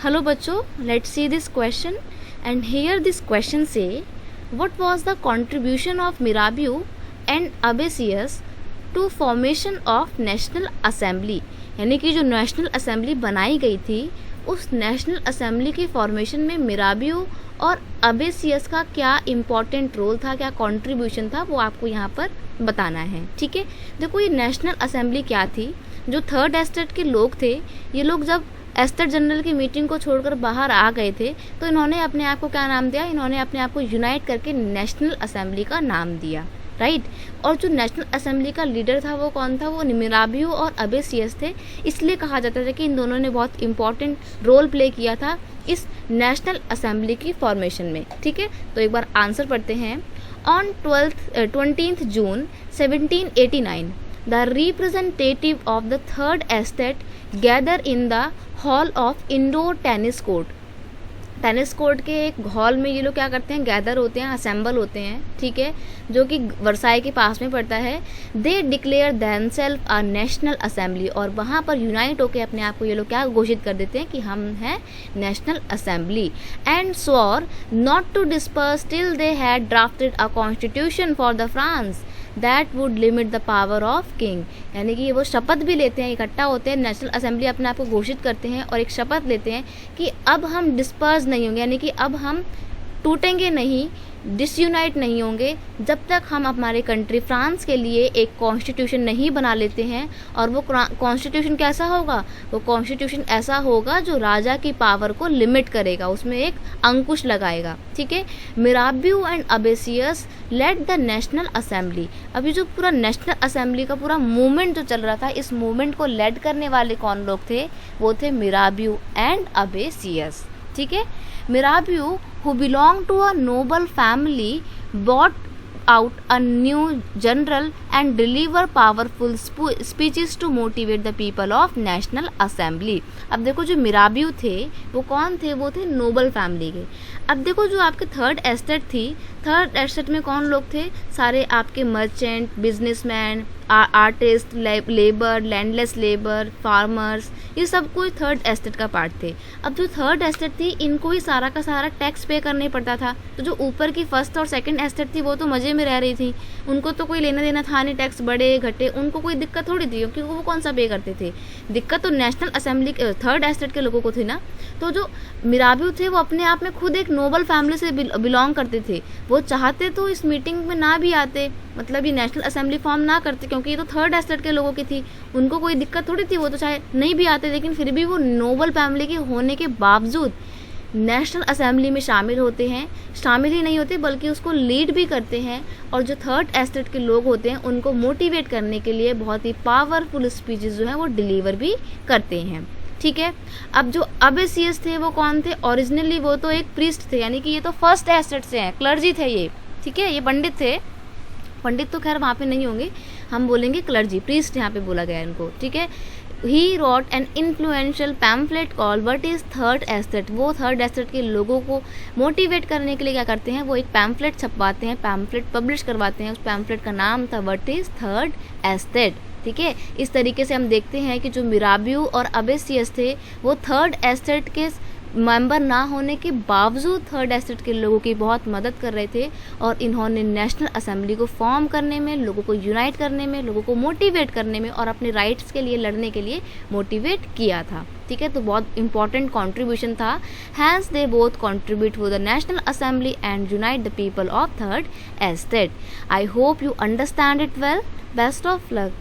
Hello बच्चों, let's see this question and hear this question से what was the contribution of Mirabeau and Abbe Sieyes to formation of national assembly. यानी कि जो national assembly बनाई गई थी उस नेशनल असेंबली की फॉर्मेशन में मिराबियो और अबेसियस का क्या इम्पोर्टेंट रोल था, क्या कंट्रीब्यूशन था, वो आपको यहाँ पर बताना है। ठीक है, देखो ये नेशनल असेंबली क्या थी। जो थर्ड एस्टेट के लोग थे, ये लोग जब एस्टेट जनरल की मीटिंग को छोड़कर बाहर आ गए थे तो इन्होंने अपने आप को क्या नाम दिया, इन्होंने अपने आप को यूनाइट करके नेशनल असेंबली का नाम दिया, राइट। और जो नेशनल असेंबली का लीडर था वो कौन था, वो मिराबियो और अबेसियस थे। इसलिए कहा जाता था कि इन दोनों ने बहुत इंपॉर्टेंट रोल प्ले किया था इस नेशनल असेंबली की फॉर्मेशन में। ठीक है, तो एक बार आंसर पढ़ते हैं। On 20th June 1789 the representative of the third estate gather in the hall of indoor tennis court। Tennis court के एक हॉल में ये लोग क्या करते हैं, गैदर होते हैं, असेंबल होते हैं। ठीक है, जो कि वर्साई के पास में पड़ता है। They declare themselves a national assembly, और वहाँ पर यूनाइट होकर अपने आप को ये लोग क्या घोषित कर देते हैं कि हम हैं national assembly. And swore not to disperse till they had drafted a constitution for the France that would limit the power of king. यानी कि वो शपथ भी लेते हैं, इकट्ठा होते हैं, नेशनल असेंबली अपने आप को घोषित करते हैं और एक शपथ लेते हैं कि अब हम डिस्पर्स नहीं होंगे, यानी कि अब हम टूटेंगे नहीं, डिसयूनाइट नहीं होंगे जब तक हम हमारे कंट्री फ्रांस के लिए एक कॉन्स्टिट्यूशन नहीं बना लेते हैं। और वो कॉन्स्टिट्यूशन कैसा होगा, वो कॉन्स्टिट्यूशन ऐसा होगा जो राजा की पावर को लिमिट करेगा, उसमें एक अंकुश लगाएगा। ठीक है, Mirabeau and Abbe Sieyes led the national assembly. अभी जो पूरा नेशनल असेंबली का पूरा मूवमेंट जो चल रहा था, इस मूवमेंट को लेड करने वाले कौन लोग थे, वो थे मिराबियो एंड अबेसियस। ठीक है, Mirabeau who belonged to a noble family brought out a new general and deliver powerful speeches to motivate the people of national assembly। अब देखो जो मिराबियो थे वो कौन थे, वो थे नोबल फैमिली के। अब देखो जो आपके थर्ड एस्टेट थी, थर्ड एस्टेट में कौन लोग थे, सारे आपके merchant, businessman, artist, labour, landless labour, farmers, ये सब कोई थर्ड एस्टेट का पार्ट थे। अब जो थर्ड एस्टेट थी इनको ही सारा का सारा टैक्स पे करने पड़ता था। तो जो ऊपर की फर्स्ट और सेकंड एस्टेट थी वो तो मजे में रह रही थी, उनको तो कोई लेना देना था नहीं, टैक्स बढ़े घटे उनको कोई दिक्कत थोड़ी थी, क्योंकि वो कौन सा पे करते थे। दिक्कत तो नेशनल असेंबली थर्ड एस्टेट के लोगों को थी ना। तो जो मिराबियो थे वो अपने आप में खुद एक नोबल फैमिली से बिलोंग करते थे। वो चाहते तो इस मीटिंग में ना भी आते, मतलब ये नेशनल असेंबली फॉर्म ना करते, क्योंकि ये तो थर्ड एस्टेट के लोगों की थी, उनको कोई दिक्कत थोड़ी थी, वो तो चाहे नहीं भी आते, लेकिन फिर भी वो नोबल फैमिली के होने के बावजूद नेशनल असेंबली में शामिल होते हैं। शामिल ही नहीं होते बल्कि उसको लीड भी करते हैं, और जो थर्ड एस्टेट के लोग होते हैं उनको मोटिवेट करने के लिए बहुत ही पावरफुल स्पीचेस जो हैं वो डिलीवर भी करते हैं। ठीक है, अब जो अबेसियस थे वो कौन थे, ओरिजिनली वो तो एक प्रीस्ट थे, यानी कि ये तो फर्स्ट एस्टेट से हैं, क्लर्जी थे ये। ठीक है, ये पंडित थे, पंडित तो खैर वहाँ पे नहीं होंगे, हम बोलेंगे क्लर्जी, प्रीस्ट यहाँ पे बोला गया इनको। ठीक है, he wrote an influential pamphlet call what is third estate. वो थर्ड एस्टेट के लोगों को मोटिवेट करने के लिए क्या करते हैं, वो एक पैम्फलेट छपवाते हैं, पैम्फलेट पब्लिश करवाते हैं। उस पैम्फलेट का नाम था व्हाट इज थर्ड एस्टेट। ठीक है, इस तरीके से हम देखते हैं कि जो मिराबियो और अबेसियस थे वो थर्ड एस्टेट के मेंबर ना होने के बावजूद थर्ड एस्टेट के लोगों की बहुत मदद कर रहे थे, और इन्होंने नेशनल असेंबली को फॉर्म करने में, लोगों को यूनाइट करने में, लोगों को मोटिवेट करने में और अपने राइट्स के लिए लड़ने के लिए मोटिवेट किया था। ठीक है, तो बहुत इंपॉर्टेंट कंट्रीब्यूशन था। Hence they both contribute to the national assembly and unite the people of third estate. I hope you understand it well. Best of luck.